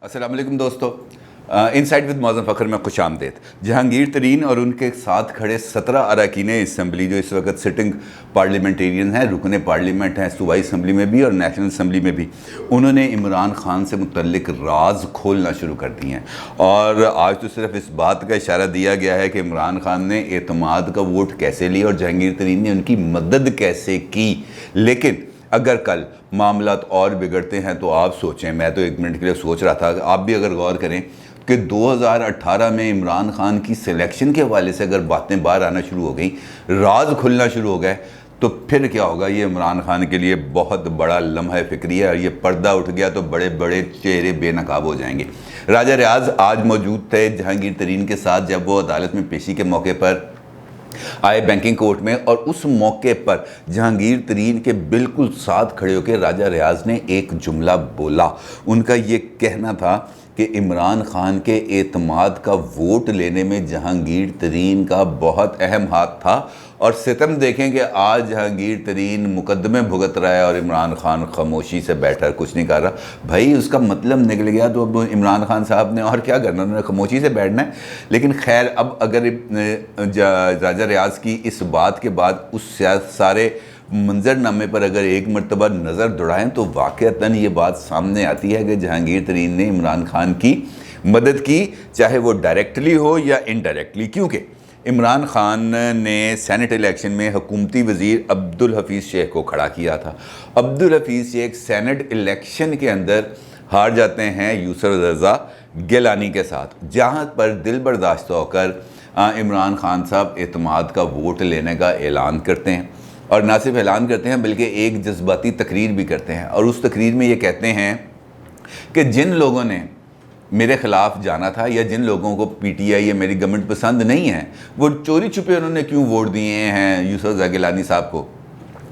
अस्सलाम वालेकुम दोस्तों, इनसाइड विद मौज़म फ़खर में खुश आमदेद। जहांगीर तरीन और उनके साथ खड़े 17 अरकान असम्बली जो इस वक्त सिटिंग पार्लियामेंटेरियन हैं, रुकने पार्लियामेंट हैं, सूबाई असम्बली में भी और नेशनल असम्बली में भी, उन्होंने इमरान खान से मुतल्लिक राज खोलना शुरू कर दिए हैं। और आज तो सिर्फ इस बात का इशारा दिया गया है कि इमरान खान ने एतमाद का वोट कैसे लिया और जहांगीर तरीन ने उनकी मदद कैसे की। लेकिन अगर कल मामलात और बिगड़ते हैं तो आप सोचें, मैं तो एक मिनट के लिए सोच रहा था, आप भी अगर गौर करें कि 2018 में इमरान खान की सिलेक्शन के हवाले से अगर बातें बाहर आना शुरू हो गई, राज खुलना शुरू हो गए, तो फिर क्या होगा। ये इमरान खान के लिए बहुत बड़ा लम्हा फ़िक्री है और ये पर्दा उठ गया तो बड़े बड़े चेहरे बेनकाब हो जाएंगे। राजा रियाज आज मौजूद थे जहांगीर तरीन के साथ जब वो अदालत में पेशी के मौके पर आए बैंकिंग कोर्ट में, और उस मौके पर जहांगीर तरीन के बिल्कुल साथ खड़े होकर राजा रियाज ने एक जुमला बोला। उनका ये कहना था कि इमरान खान के एतमाद का वोट लेने में जहांगीर तरीन का बहुत अहम हाथ था। और सितम देखें कि आज जहांगीर तरीन मुकदमे भुगत रहा है और इमरान खान खामोशी से बैठा कुछ नहीं कर रहा। भाई उसका मतलब निकल गया, तो अब इमरान खान साहब ने और क्या करना, उन्होंने खामोशी से बैठना है। लेकिन खैर, अब अगर राजा रियाज की इस बात के बाद उस सारे मंजरनामे पर अगर एक मरतबा नज़र दौड़ाएं तो वाक़अतन ये बात सामने आती है कि जहांगीर तरीन ने इमरान खान की मदद की, चाहे वो डायरेक्टली हो या इनडायरेक्टली। क्योंकि इमरान खान ने सेनेट इलेक्शन में हुकूमती वज़ीर अब्दुल हफीज़ शेख को खड़ा किया था। अब्दुल हफीज़ शेख सेनेट इलेक्शन के अंदर हार जाते हैं यूसुफ रज़ा गिलानी के साथ, जहाँ पर दिल बर्दाश्त होकर इमरान खान साहब एतमाद का वोट लेने का ऐलान करते हैं। और ना सिर्फ ऐलान करते हैं बल्कि एक जज्बाती तकरीर भी करते हैं। और उस तकरीर में ये कहते हैं कि जिन लोगों ने मेरे ख़िलाफ़ जाना था या जिन लोगों को पीटीआई या मेरी गवर्नमेंट पसंद नहीं है, वो चोरी छुपे उन्होंने क्यों वोट दिए हैं यूसुफ रज़ा गिलानी साहब को,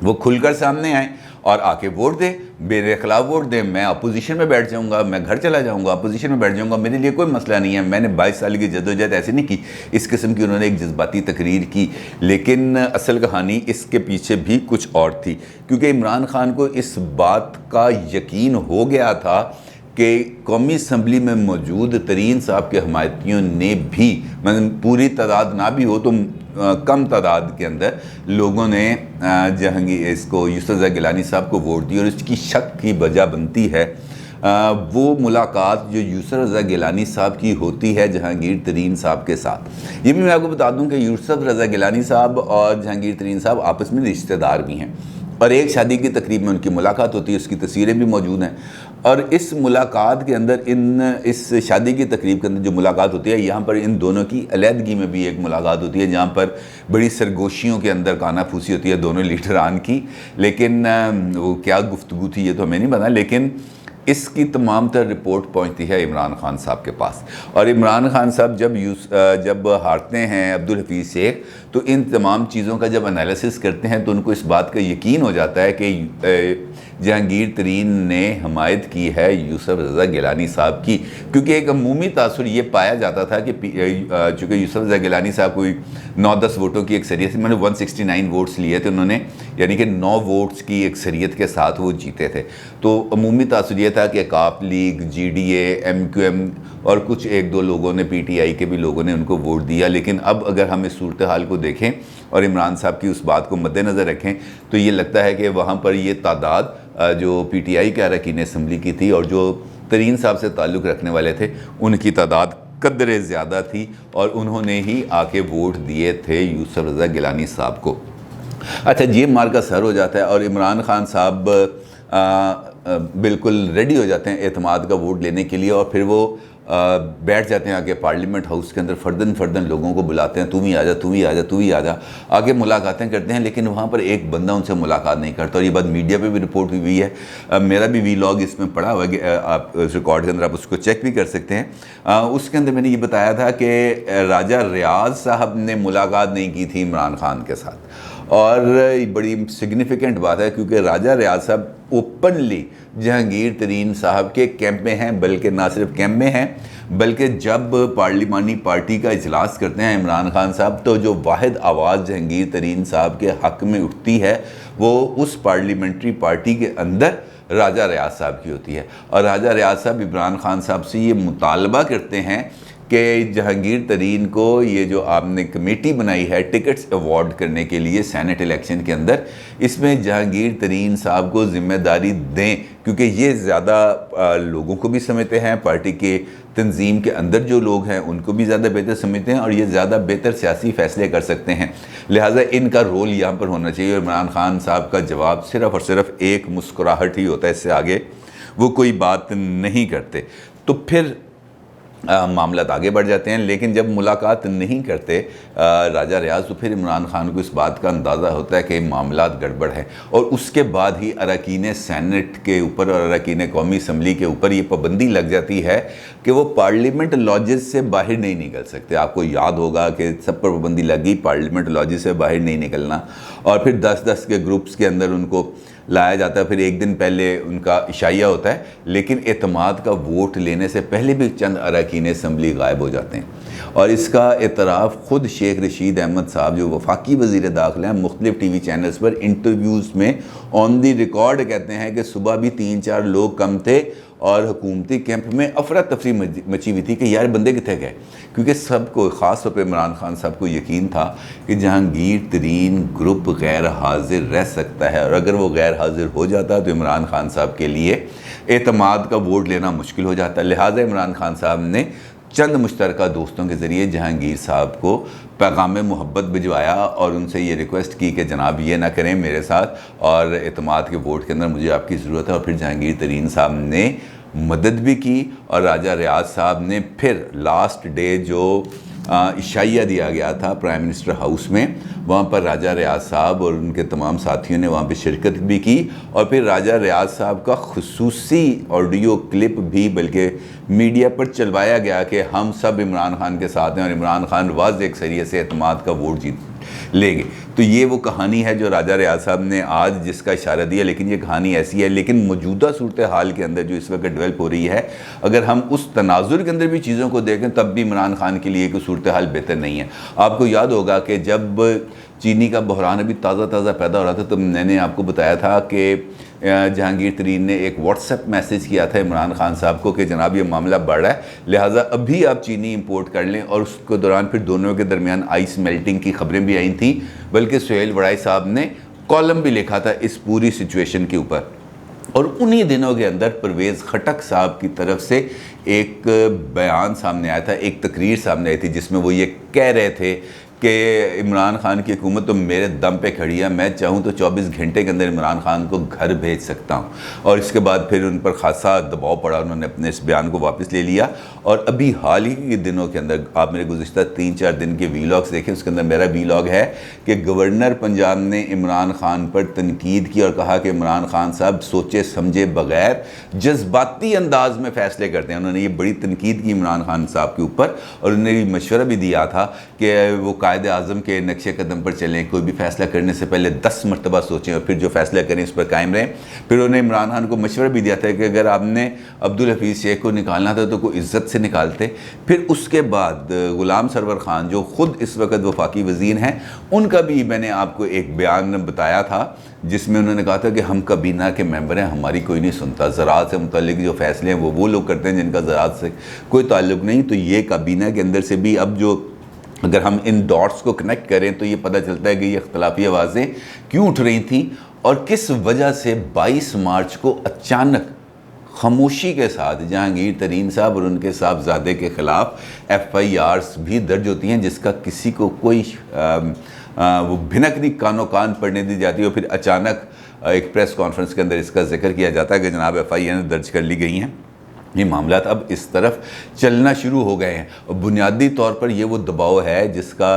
वो खुलकर सामने आए और आके वोट दे, मेरे ख़िलाफ़ वोट दे, मैं अपोजिशन में बैठ जाऊंगा, मैं घर चला जाऊंगा, अपोजिशन में बैठ जाऊंगा, मेरे लिए कोई मसला नहीं है। मैंने 22 साल की जद्दोजहद ऐसे नहीं की। इस किस्म की उन्होंने एक जज्बाती तकरीर की। लेकिन असल कहानी इसके पीछे भी कुछ और थी, क्योंकि इमरान खान को इस बात का यकीन हो गया था कि कौमी असम्बली में मौजूद तरीन साहब के हमायतियों ने भी, मतलब पूरी तादाद ना भी हो तो कम तादाद के अंदर लोगों ने जहांगीर इसको यूसुफ रज़ा गिलानी साहब को वोट दी। और इसकी शक की वजह बनती है वो मुलाकात जो यूसुफ रज़ा गिलानी साहब की होती है जहांगीर तरीन साहब के साथ। ये भी मैं आपको बता दूं कि यूसुफ रज़ा गिलानी साहब और जहांगीर तरीन साहब आपस में रिश्तेदार भी हैं और एक शादी की तकरीब में उनकी मुलाकात होती है, उसकी तस्वीरें भी मौजूद हैं। और इस मुलाकात के अंदर इस शादी की तकरीब के अंदर जो मुलाकात होती है, यहाँ पर इन दोनों की अलहदगी में भी एक मुलाकात होती है, जहाँ पर बड़ी सरगोशियों के अंदर कानाफूसी होती है दोनों लीडरान की। लेकिन वो क्या गुफ्तगू थी ये तो हमें नहीं पता, लेकिन इसकी तमाम तर रिपोर्ट पहुंचती है इमरान खान साहब के पास। और इमरान खान साहब जब हारते हैं अब्दुल हफीज़ शेख, तो इन तमाम चीज़ों का जब एनालिसिस करते हैं तो उनको इस बात का यकीन हो जाता है कि जहांगीर तरीन ने हमायत की है यूसुफ रज़ा गिलानी साहब की। क्योंकि एक अमूमी तासुर ये पाया जाता था कि चूँकि यूसुफ रज़ा गिलानी साहब कोई 9-10 वोटों की अक्सरियत से, मैंने 169 वोट्स लिए थे उन्होंने, यानी कि 9 वोट्स की अक्सरियत के साथ वो जीते थे। तो अमूमी तासुर ये था कि काफ लीग, GDA, MQM और कुछ 1-2 लोगों ने, PTI के भी लोगों ने उनको वोट दिया। लेकिन अब अगर हम इस सूरत हाल को देखें और इमरान साहब की उस बात को मद्देनज़र रखें तो ये लगता है कि वहाँ पर ये तादाद जो PTI के अरकान असम्बली की थी और जो तरीन साहब से ताल्लुक़ रखने वाले थे, उनकी तादाद कदरे ज़्यादा थी और उन्होंने ही आके वोट दिए थे यूसुफ रज़ा गिलानी साहब को। अच्छा, ये मार का सर हो जाता है और इमरान खान साहब बिल्कुल रेडी हो जाते हैं एतमाद का वोट लेने के लिए। और फिर वो बैठ जाते हैं आगे पार्लियामेंट हाउस के अंदर, फ़र्दन लोगों को बुलाते हैं, तू भी आ जा, तू भी आ जा, तू भी आ जा, आगे मुलाकातें करते हैं। लेकिन वहाँ पर एक बंदा उनसे मुलाकात नहीं करता। और ये बात मीडिया पे भी रिपोर्ट हुई है, मेरा भी वीलॉग इसमें पड़ा हुआ है, आप रिकॉर्ड के अंदर आप उसको चेक भी कर सकते हैं। उसके अंदर मैंने ये बताया था कि राजा रियाज साहब ने मुलाकात नहीं की थी इमरान खान के साथ। और बड़ी सिग्निफिकेंट बात है क्योंकि राजा रियाज साहब ओपनली जहांगीर तरीन साहब के कैंप में हैं, बल्कि ना सिर्फ कैंप में हैं बल्कि जब पार्लिमानी पार्टी का इजलास करते हैं इमरान खान साहब, तो जो वाहिद आवाज़ जहांगीर तरीन साहब के हक़ में उठती है वो उस पार्लियामेंट्री पार्टी के अंदर راجہ ریاض صاحب کی ہوتی ہے، اور راجہ ریاض صاحب عمران خان صاحب سے یہ مطالبہ کرتے ہیں کہ جہانگیر ترین کو یہ جو آپ نے کمیٹی بنائی ہے ٹکٹس ایوارڈ کرنے کے لیے سینٹ الیکشن کے اندر، اس میں جہانگیر ترین صاحب کو ذمہ داری دیں، کیونکہ یہ زیادہ لوگوں کو بھی سمجھتے ہیں، پارٹی کے تنظیم کے اندر جو لوگ ہیں ان کو بھی زیادہ بہتر سمجھتے ہیں، اور یہ زیادہ بہتر سیاسی فیصلے کر سکتے ہیں، لہٰذا ان کا رول یہاں پر ہونا چاہیے۔ اور عمران خان صاحب کا جواب صرف اور صرف ایک مسکراہٹ ہی ہوتا ہے، اس سے آگے وہ کوئی بات نہیں کرتے۔ تو پھر معاملات آگے بڑھ جاتے ہیں، لیکن جب ملاقات نہیں کرتے راجہ ریاض، تو پھر عمران خان کو اس بات کا اندازہ ہوتا ہے کہ معاملات گڑبڑ ہیں، اور اس کے بعد ہی اراکین سینٹ کے اوپر اور اراکین قومی اسمبلی کے اوپر یہ پابندی لگ جاتی ہے کہ وہ پارلیمنٹ لاجز سے باہر نہیں نکل سکتے۔ آپ کو یاد ہوگا کہ سب پر پابندی لگی، پارلیمنٹ لاجز سے باہر نہیں نکلنا، اور پھر 10-10 کے گروپس کے اندر ان کو لایا جاتا ہے، پھر ایک دن پہلے ان کا عشائیہ ہوتا ہے، لیکن اعتماد کا ووٹ لینے سے پہلے بھی چند اراکین اسمبلی غائب ہو جاتے ہیں، اور اس کا اعتراف خود شیخ رشید احمد صاحب جو وفاقی وزیر داخلہ ہیں مختلف ٹی وی چینلز پر انٹرویوز میں آن دی ریکارڈ کہتے ہیں کہ صبح بھی 3-4 لوگ کم تھے، اور حکومتی کیمپ میں افراتفری مچی ہوئی تھی کہ یار بندے کتنے گئے، کیونکہ سب کو خاص طور پہ عمران خان صاحب کو یقین تھا کہ جہانگیر ترین گروپ غیر حاضر رہ سکتا ہے، اور اگر وہ غیر حاضر ہو جاتا تو عمران خان صاحب کے لیے اعتماد کا ووٹ لینا مشکل ہو جاتا، لہٰذا عمران خان صاحب نے چند مشترکہ دوستوں کے ذریعے جہانگیر صاحب کو پیغام محبت بھجوایا، اور ان سے یہ ریکویسٹ کی کہ جناب یہ نہ کریں میرے ساتھ، اور اعتماد کے ووٹ کے اندر مجھے آپ کی ضرورت ہے۔ اور پھر جہانگیر ترین صاحب نے مدد بھی کی، اور راجہ ریاض صاحب نے پھر لاسٹ ڈے جو عشائیہ دیا گیا تھا پرائم منسٹر ہاؤس میں، وہاں پر راجہ ریاض صاحب اور ان کے تمام ساتھیوں نے وہاں پہ شرکت بھی کی، اور پھر راجہ ریاض صاحب کا خصوصی آڈیو کلپ بھی بلکہ میڈیا پر چلوایا گیا کہ ہم سب عمران خان کے ساتھ ہیں، اور عمران خان واضح ایکثریت سے اعتماد کا ووٹ جیت لیں گے۔ تو یہ وہ کہانی ہے جو راجہ ریاض صاحب نے آج جس کا اشارہ دیا، لیکن یہ کہانی ایسی ہے، لیکن موجودہ صورتحال کے اندر جو اس وقت ڈیولپ ہو رہی ہے، اگر ہم اس تناظر کے اندر بھی چیزوں کو دیکھیں تب بھی عمران خان کے لیے کوئی صورتحال بہتر نہیں ہے۔ آپ کو یاد ہوگا کہ جب چینی کا بحران ابھی تازہ پیدا ہو رہا تھا تو میں نے آپ کو بتایا تھا کہ جہانگیر ترین نے ایک واٹس ایپ میسیج کیا تھا عمران خان صاحب کو کہ جناب یہ معاملہ بڑھ رہا ہے، لہٰذا ابھی آپ چینی امپورٹ کر لیں، اور اس کے دوران پھر دونوں کے درمیان آئس میلٹنگ کی خبریں بھی آئی تھیں، بلکہ سہیل وڑائی صاحب نے کالم بھی لکھا تھا اس پوری سچویشن کے اوپر۔ اور انہی دنوں کے اندر پرویز خٹک صاحب کی طرف سے ایک بیان سامنے آیا تھا، ایک تقریر سامنے آئی تھی، جس میں وہ یہ کہہ رہے تھے کہ عمران خان کی حکومت تو میرے دم پہ کھڑی ہے، میں چاہوں تو 24 گھنٹے کے اندر عمران خان کو گھر بھیج سکتا ہوں۔ اور اس کے بعد پھر ان پر خاصا دباؤ پڑا، انہوں نے اپنے اس بیان کو واپس لے لیا، اور ابھی حال ہی کے دنوں کے اندر آپ میرے گزشتہ 3-4 دن کے ویلاگز دیکھیں، اس کے اندر میرا ویلاگ ہے کہ گورنر پنجاب نے عمران خان پر تنقید کی اور کہا کہ عمران خان صاحب سوچے سمجھے بغیر جذباتی انداز میں فیصلے کرتے ہیں۔ انہوں نے یہ بڑی تنقید کی عمران خان صاحب کے اوپر، اور انہوں نے یہ مشورہ بھی دیا تھا کہ وہ قائد اعظم کے نقش قدم پر چلیں، کوئی بھی فیصلہ کرنے سے پہلے 10 مرتبہ سوچیں اور پھر جو فیصلہ کریں اس پر قائم رہیں۔ پھر انہوں نے عمران خان کو مشورہ بھی دیا تھا کہ اگر آپ نے عبدالحفیظ شیخ کو نکالنا تھا تو کوئی عزت سے نکالتے۔ پھر اس کے بعد غلام سرور خان جو خود اس وقت وفاقی وزیر ہیں، ان کا بھی میں نے آپ کو ایک بیان بتایا تھا جس میں انہوں نے کہا تھا کہ ہم کابینہ کے ممبر ہیں، ہماری کوئی نہیں سنتا، زراعت سے متعلق جو فیصلے ہیں وہ لوگ کرتے ہیں جن کا زراعت سے کوئی تعلق نہیں۔ تو یہ کابینہ کے اندر سے بھی اب جو اگر ہم ان ڈاٹس کو کنیکٹ کریں تو یہ پتہ چلتا ہے کہ یہ اختلافی آوازیں کیوں اٹھ رہی تھیں، اور کس وجہ سے 22 مارچ کو اچانک خاموشی کے ساتھ جہانگیر ترین صاحب اور ان کے صاحبزادے کے خلاف FIRs بھی درج ہوتی ہیں، جس کا کسی کو کوئی وہ بھنک نہیں کانوں کان پڑنے دی جاتی ہے، اور پھر اچانک ایک پریس کانفرنس کے اندر اس کا ذکر کیا جاتا ہے کہ جناب FIR درج کر لی گئی ہیں۔ یہ معاملات اب اس طرف چلنا شروع ہو گئے ہیں، اور بنیادی طور پر یہ وہ دباؤ ہے جس کا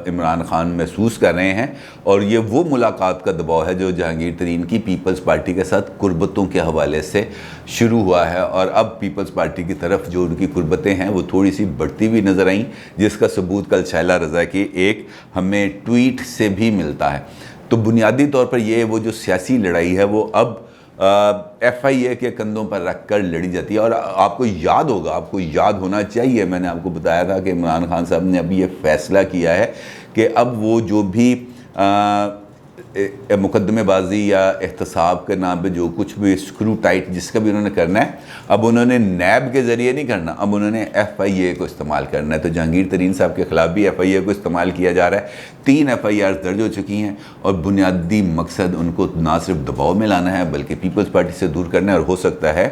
عمران خان محسوس کر رہے ہیں، اور یہ وہ ملاقات کا دباؤ ہے جو جہانگیر ترین کی پیپلز پارٹی کے ساتھ قربتوں کے حوالے سے شروع ہوا ہے، اور اب پیپلز پارٹی کی طرف جو ان کی قربتیں ہیں وہ تھوڑی سی بڑھتی ہوئی نظر آئیں، جس کا ثبوت کل شائلہ رضا کی ایک ہمیں ٹویٹ سے بھی ملتا ہے۔ تو بنیادی طور پر یہ وہ جو سیاسی لڑائی ہے وہ اب FIA کے کندھوں پر رکھ کر لڑی جاتی ہے۔ اور آپ کو یاد ہوگا، آپ کو یاد ہونا چاہیے، میں نے آپ کو بتایا تھا کہ عمران خان صاحب نے اب یہ فیصلہ کیا ہے کہ اب وہ جو بھی मुकदमे बाजी या एहतसाब के नाम पे जो कुछ भी स्क्रू टाइट जिसका भी उन्होंने करना है, अब उन्होंने नैब के ज़रिए नहीं करना, अब उन्होंने FIA को इस्तेमाल करना है। तो जहांगीर तरीन साहब के ख़िलाफ़ भी FIA को इस्तेमाल किया जा रहा है। 3 FIR दर्ज हो चुकी हैं और बुनियादी मकसद उनको ना सिर्फ दबाव में लाना है बल्कि पीपल्स पार्टी से दूर करना है, और हो सकता है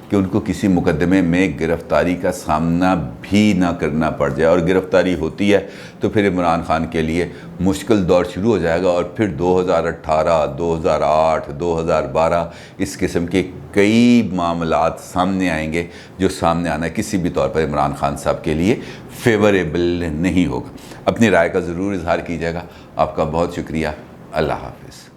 कि उनको किसी मुकदमे में गिरफ़्तारी का सामना भी ना करना पड़ जाए, और गिरफ़्तारी होती है तो फिर इमरान खान के लिए मुश्किल दौर शुरू हो जाएगा, और फिर 2018, 2008, 2012 इस किस्म के कई मामलात सामने आएंगे जो सामने आना किसी भी तौर पर इमरान खान साहब के लिए फेवरेबल नहीं होगा। अपनी राय का ज़रूर इजहार कीजिएगा। आपका बहुत शुक्रिया। अल्लाह हाफ़िज़।